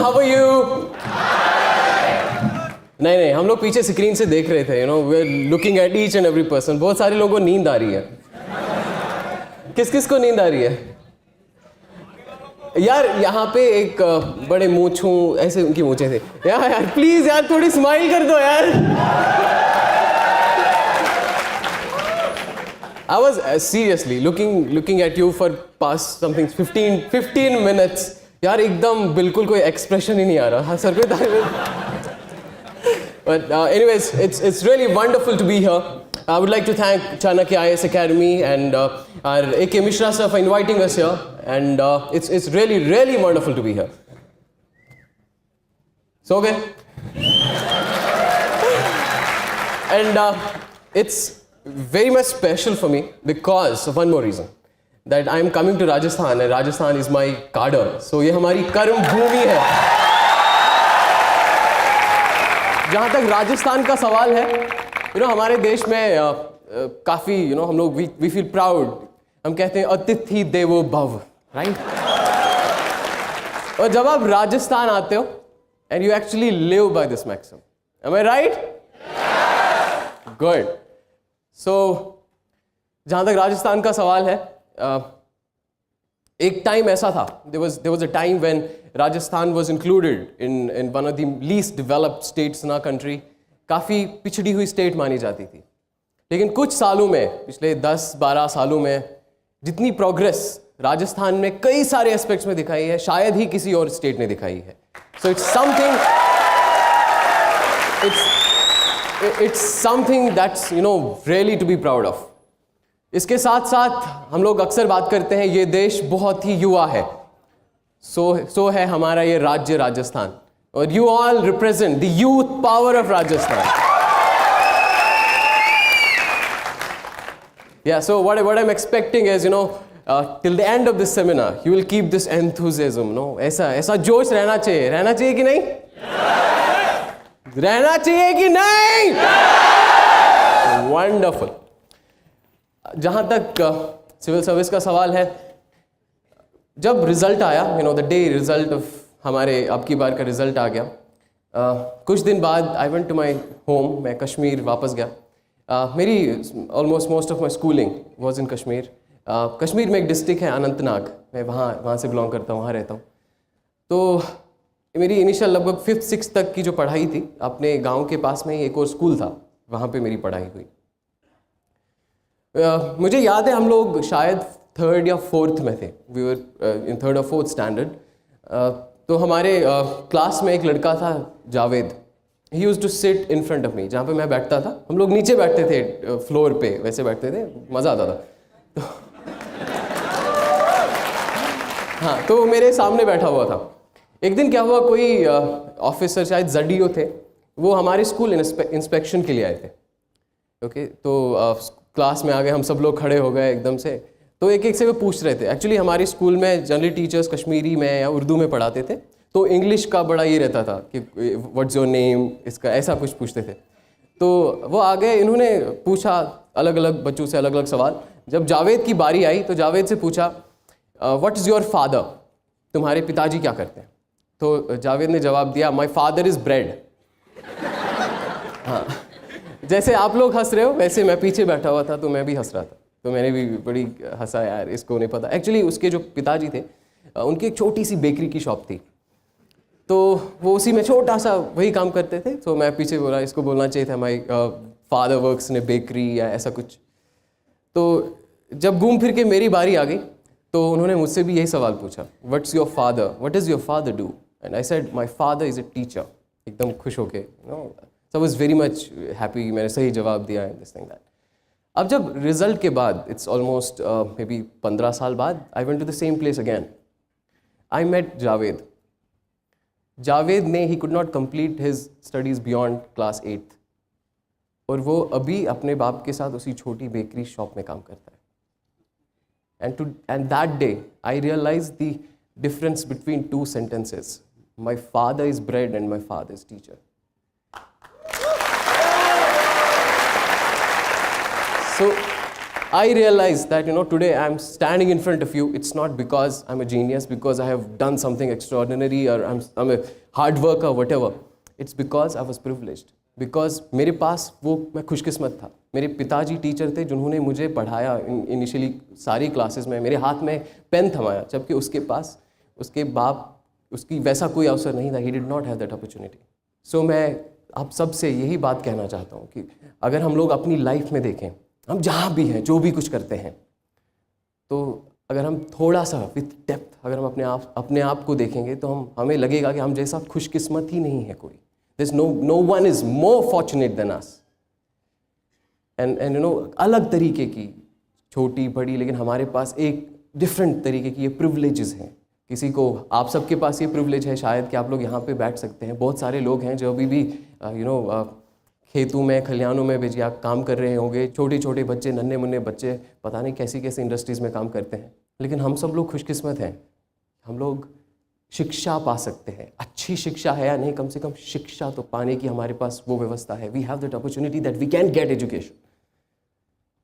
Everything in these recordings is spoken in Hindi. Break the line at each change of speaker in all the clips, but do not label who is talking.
how are you? नहीं, हम लोग पीछे स्क्रीन से देख रहे थे, we're looking at each and every person. बहुत सारे लोगों को नींद आ रही है. किस को नींद आ रही है? यार यहाँ पे एक बड़े मूंछों ऐसे उनकी मूंछें थे. यार प्लीज यार थोड़ी स्माइल कर दो यार. I was seriously looking at you for past something 15 minutes. यार एकदम बिल्कुल कोई एक्सप्रेशन ही नहीं आ रहा. सर कोई. But anyways, it's really wonderful to be here. I would like to thank Chanakya IAS Academy and our A.K. Mishra sir for inviting us here. And it's really wonderful to be here. So okay. And it's very much special for me because of one more reason. That I am coming to Rajasthan and Rajasthan is my cadre. So ये हमारी कर्म भूमि है. जहाँ तक राजस्थान का सवाल है, हमारे देश में काफ़ी हम लोग वी फील प्राउड. हम कहते हैं अतिथि देवो भव, राइट? और जब आप राजस्थान आते हो and you actually live by this maxim, am I right? Good. So जहाँ तक राजस्थान का सवाल है, एक टाइम ऐसा था, there was a time when Rajasthan was included in one of the least developed states in our country. काफ़ी पिछड़ी हुई स्टेट मानी जाती थी. लेकिन कुछ सालों में, पिछले 10-12 सालों में जितनी प्रोग्रेस राजस्थान में कई सारे एस्पेक्ट्स में दिखाई है, शायद ही किसी और स्टेट ने दिखाई है. सो it's something that's really to be proud of. इसके साथ साथ हम लोग अक्सर बात करते हैं ये देश बहुत ही युवा है. सो है हमारा ये राज्य राजस्थान. और you all represent the youth power of Rajasthan. Yeah, so what I'm expecting is, till the end of this seminar, you will keep this enthusiasm, ऐसा जोश रहना चाहिए कि नहीं? रहना चाहिए कि नहीं? Wonderful. जहाँ तक सिविल सर्विस का सवाल है, जब रिजल्ट आया, the day रिजल्ट ऑफ हमारे अब की बार का रिजल्ट आ गया, कुछ दिन बाद I went to my home. मैं कश्मीर वापस गया. मेरी almost most of my schooling was in Kashmir. Kashmir में एक डिस्ट्रिक्ट है अनंतनाग, मैं वहाँ से बिलोंग करता हूँ, वहाँ रहता हूँ. तो मेरी इनिशियल लगभग 5th-6th तक की जो पढ़ाई थी, अपने गांव के पास में ही एक और स्कूल था, वहाँ पे मेरी पढ़ाई हुई. मुझे याद है हम लोग शायद 3rd या 4th में थे. वी वर इन 3rd और 4th स्टैंडर्ड. तो हमारे क्लास में एक लड़का था Javed. He used to sit in front of me. जहाँ पे मैं बैठता था, हम लोग नीचे बैठते थे, फ्लोर पे वैसे बैठते थे, मज़ा आता था. तो हाँ, तो मेरे सामने बैठा हुआ था. एक दिन क्या हुआ, कोई ऑफिसर शायद जडीओ थे, वो हमारे स्कूल इंस्पेक्शन के लिए आए थे. ओके, तो क्लास में आ गए, हम सब लोग खड़े हो गए एकदम से. तो एक से वो पूछ रहे थे. एक्चुअली हमारे स्कूल में जनरली टीचर्स कश्मीरी में या उर्दू में पढ़ाते थे, तो इंग्लिश का बड़ा ये रहता था कि व्हाट्स योर नेम, इसका ऐसा कुछ पूछते थे. तो वो आ गए, इन्होंने पूछा अलग अलग बच्चों से अलग अलग सवाल. जब जावेद की बारी आई तो जावेद से पूछा व्हाट इज़ योर फादर, तुम्हारे पिताजी क्या करते हैं? तो जावेद ने जवाब दिया माई फादर इज़ ब्रेड. हाँ, जैसे आप लोग हंस रहे हो वैसे मैं पीछे बैठा हुआ था, तो मैं भी हंस रहा था. तो मैंने भी बड़ी हंसा, यार इसको नहीं पता. एक्चुअली उसके जो पिताजी थे, उनकी एक छोटी सी बेकरी की शॉप थी, तो वो उसी में छोटा सा वही काम करते थे. तो मैं पीछे बोला, इसको बोलना चाहिए था my father works in A bakery या ऐसा कुछ. तो जब घूम फिर के मेरी बारी आ गई, तो उन्होंने मुझसे भी यही सवाल पूछा, what's your father, what is your father do? And I said my father is a teacher. एकदम खुश होके, so I was very much happy. मैंने सही जवाब दिया है, दिस थिंग दैट. अब जब रिजल्ट के बाद, इट्स ऑलमोस्ट मे बी 15 साल बाद, I went to the same place again. I met Javed. Javed ने, he could not complete his studies beyond class 8th, और वो अभी अपने बाप के साथ उसी छोटी बेकरी शॉप में काम करता है. And that day, I realized the difference between two sentences. My father is bread and my father is teacher. So, I realize that, today I'm standing in front of you. It's not because I'm a genius, because I have done something extraordinary, or I'm a hard worker, whatever. It's because I was privileged. Because मेरे पास मैं खुशकिस्मत था. मेरे पिताजी टीचर थे जिन्होंने मुझे पढ़ाया इनिशियली सारी क्लासेस में, मेरे हाथ में पेन थमाया, जबकि उसके पास उसके बाप उसकी वैसा कोई अवसर नहीं था. He did not have that opportunity. So मैं आप सबसे यही बात कहना चाहता हूँ कि अगर हम लोग अपनी लाइफ में देखें, हम जहाँ भी हैं, जो भी कुछ करते हैं, तो अगर हम थोड़ा सा विथ डेप्थ अगर हम अपने आप को देखेंगे तो हमें लगेगा कि हम जैसा खुशकिस्मत ही नहीं है कोई. There's no one is more fortunate than us. And अलग तरीके की छोटी बड़ी, लेकिन हमारे पास एक डिफरेंट तरीके की ये प्रिविलेजेस हैं. किसी को, आप सबके पास ये प्रिविलेज है शायद कि आप लोग यहाँ पे बैठ सकते हैं. बहुत सारे लोग हैं जो अभी भी खेतों में, खलिहानों में बेजिया काम कर रहे होंगे. छोटे छोटे बच्चे, नन्हे मुन्ने बच्चे, पता नहीं कैसी कैसी इंडस्ट्रीज़ में काम करते हैं. लेकिन हम सब लोग खुशकिस्मत हैं. हम लोग शिक्षा पा सकते हैं. अच्छी शिक्षा है या नहीं, कम से कम शिक्षा तो पाने की हमारे पास वो व्यवस्था है. We have that opportunity that we can get education.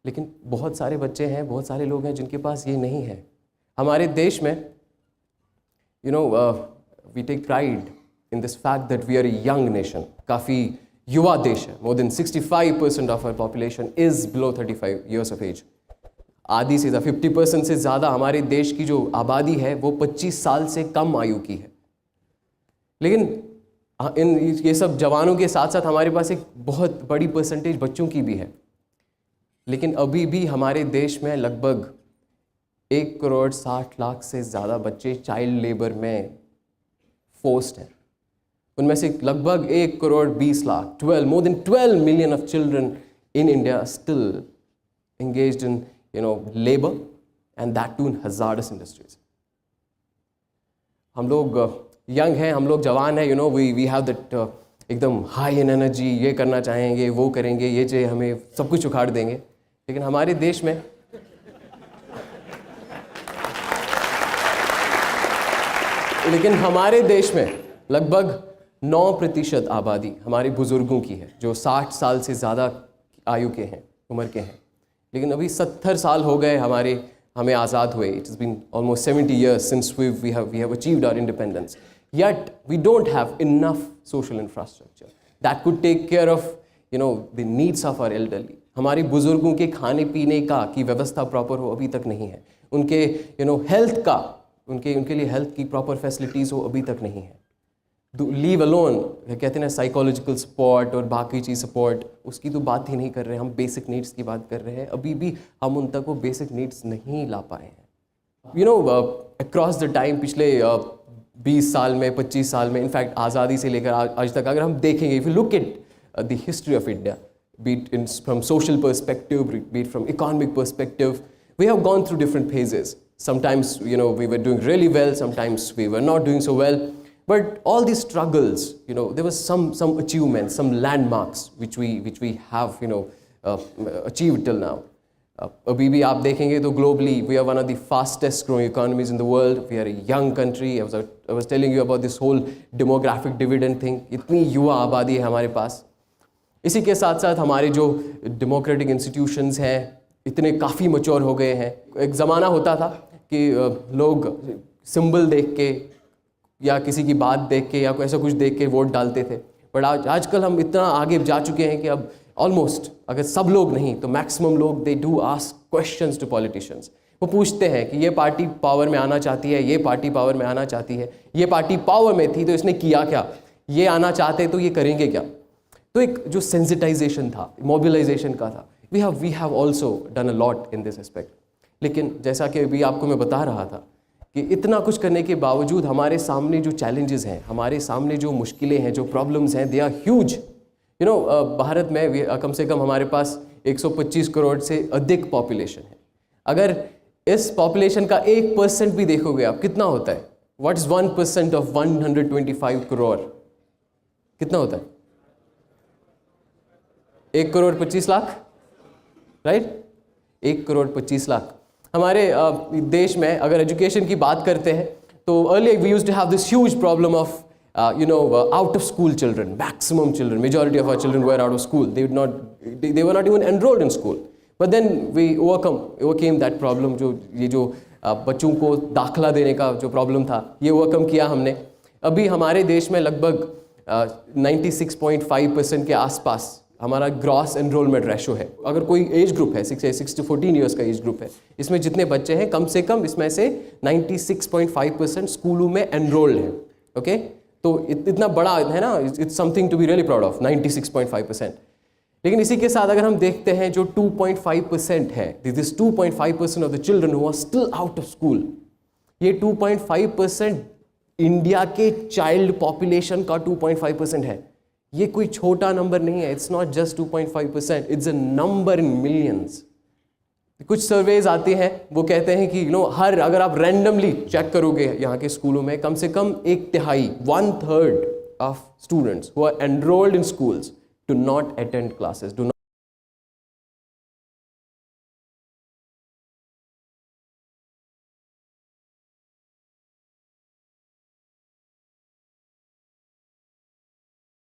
लेकिन बहुत सारे बच्चे हैं, बहुत सारे लोग हैं जिनके पास ये नहीं है. हमारे देश में we take pride in this fact that we are a young nation. काफ़ी युवा देश है. More than 65% of our population is below 35 years of age. आधी से ज़्यादा 50% से ज़्यादा हमारे देश की जो आबादी है वो 25 साल से कम आयु की है. लेकिन ये सब जवानों के साथ साथ हमारे पास एक बहुत बड़ी परसेंटेज बच्चों की भी है. लेकिन अभी भी हमारे देश में लगभग 1,60,00,000 से ज़्यादा बच्चे चाइल्ड लेबर में फोर्स्ड हैं. उनमें से लगभग 1,20,00,000 more than 12 million of children in India are still engaged in labor, and that too in hazardous industries. हम लोग यंग हैं, हम लोग जवान हैं, we have that एकदम हाई इन एनर्जी, ये करना चाहेंगे, वो करेंगे, ये चाहिए हमें, सब कुछ उखाड़ देंगे. लेकिन हमारे देश में लगभग 9% आबादी हमारे बुज़ुर्गों की है जो 60 साल से ज़्यादा आयु के हैं, उम्र के हैं. लेकिन अभी 70 साल हो गए हमें आज़ाद हुए. It is been almost 70 years since we have achieved our independence. Yet we don't have enough social infrastructure that could take care of the needs of our elderly. हमारे बुज़ुर्गों के खाने पीने की व्यवस्था प्रॉपर हो अभी तक नहीं है. उनके हेल्थ का उनके लिए हेल्थ की प्रॉपर फैसिलिटीज़ हो अभी तक नहीं है. लीव अलोन, कहते हैं ना, साइकोलॉजिकल सपोर्ट और बाकी चीज़ सपोर्ट, उसकी तो बात ही नहीं कर रहे. हम बेसिक नीड्स की बात कर रहे हैं. अभी भी हम उन तक वो बेसिक नीड्स नहीं ला पाए हैं. अक्रॉस द टाइम, पिछले 20 साल में, 25 साल में, इनफैक्ट आज़ादी से लेकर आज तक अगर हम देखेंगे, if you look at the history of India, be it from social perspective, be it from economic perspective, we have gone through different phases. Sometimes we were doing really well, sometimes we were not doing so well. But all these struggles, there was some achievements, some landmarks which we have achieved till now. अभी भी आप देखेंगे तो globally we are one of the fastest growing economies in the world. We are a young country. I was telling you about this whole demographic dividend thing. इतनी युवा आबादी है हमारे पास. इसी के साथ साथ हमारे जो डेमोक्रेटिक इंस्टीट्यूशंस हैं इतने काफ़ी मैच्योर हो गए हैं. एक ज़माना होता था कि लोग सिंबल देख के या किसी की बात देख के या कोई ऐसा कुछ देख के वोट डालते थे. बट आजकल हम इतना आगे जा चुके हैं कि अब ऑलमोस्ट, अगर सब लोग नहीं तो मैक्सिमम लोग, they do ask questions to politicians. वो पूछते हैं कि ये पार्टी पावर में आना चाहती है, ये पार्टी पावर में आना चाहती है, ये पार्टी पावर में थी तो इसने किया क्या, ये आना चाहते तो ये करेंगे क्या. तो एक जो सेंसिटाइजेशन था, मोबिलाइजेशन का था, we have also done a lot in this aspect. लेकिन जैसा कि अभी आपको मैं बता रहा था कि इतना कुछ करने के बावजूद हमारे सामने जो चैलेंजेस हैं, हमारे सामने जो मुश्किलें हैं, जो प्रॉब्लम्स हैं, दे आर ह्यूज. भारत में कम से कम हमारे पास 125 करोड़ से अधिक पॉपुलेशन है. अगर इस पॉपुलेशन का 1% भी देखोगे आप, कितना होता है? What is 1% of 125 crore? कितना होता है? 1,25,00,000, राइट? 1,25,00,000. हमारे देश में अगर एजुकेशन की बात करते हैं तो earlier we used to have this huge problem of out of school children. Maximum children, majority of our children were out of school. They were not even enrolled in school. But then we overcame that problem. जो ये जो बच्चों को दाखला देने का जो प्रॉब्लम था, ये ओवरकम किया हमने। अभी हमारे देश में लगभग 96.5% के आसपास हमारा ग्रॉस एनरोलमेंट रेशो है। अगर कोई एज ग्रुप है 6 to 14 ईयर्स का एज ग्रुप है, इसमें जितने बच्चे हैं कम से कम इसमें से 96.5% स्कूलों में एनरोल्ड हैं। ओके, तो इतना बड़ा है ना, it's something to be really proud of, 96.5%। लेकिन इसी के साथ अगर हम देखते हैं जो 2.5% है, this 2.5% of the children who are still out of school, ये 2.5% इंडिया के चाइल्ड पॉपुलेशन का 2.5% है। ये कोई छोटा नंबर नहीं है। It's not just 2.5%, it's a number in millions. कुछ सर्वेज आते हैं, वो कहते हैं कि हर अगर आप रैंडमली चेक करोगे यहाँ के स्कूलों में, कम से कम 1/3 1/3 of students who are enrolled in schools do not attend classes,